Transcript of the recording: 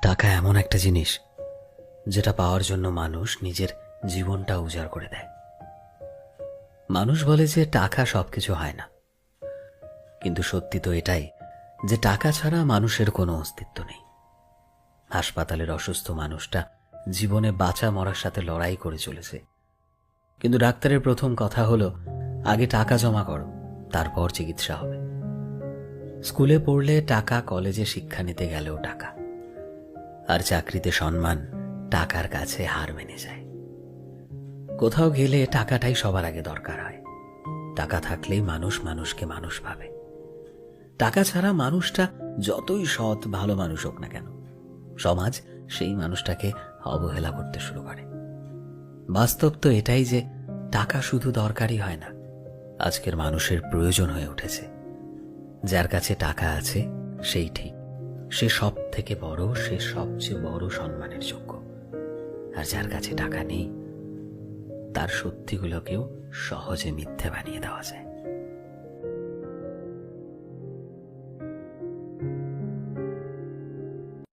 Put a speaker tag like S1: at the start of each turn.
S1: টাকা এমন একটা জিনিস যেটা পাওয়ার জন্য মানুষ নিজের জীবনটা উজাড় করে দেয়। মানুষ বলে যে টাকা সবকিছু হয় না, কিন্তু সত্যি তো এটাই যে টাকা ছাড়া মানুষের কোনো অস্তিত্ব নেই। হাসপাতালের অসুস্থ মানুষটা জীবনে বাঁচা মরার সাথে লড়াই করে চলেছে, কিন্তু ডাক্তারের প্রথম কথা হলো আগে টাকা জমা করো, তারপর চিকিৎসা হবে। স্কুলে পড়লে টাকা, কলেজে শিক্ষা নিতে গেলেও টাকা, আর চাকরিতে সম্মান টাকার কাছে হার মেনে যায়। কোথাও গেলে টাকাটাই সবার আগে দরকার হয়। টাকা থাকলেই মানুষ মানুষকে মানুষ ভাবে। টাকা ছাড়া মানুষটা যতই সৎ ভালো মানুষ হোক না কেন, সমাজ সেই মানুষটাকে অবহেলা করতে শুরু করে। বাস্তব তো এটাই যে টাকা শুধু দরকারই হয় না, আজকের মানুষের প্রয়োজন হয়ে উঠেছে। যার কাছে টাকা আছে সেই ঠিক, সে সব থেকে বড়, সে সবচেয়ে বড় সম্মানের যোগ্য। আর যার কাছে টাকা নেই, তার সত্যিগুলোকেও সহজে মিথ্যে বানিয়ে দেওয়া যায়।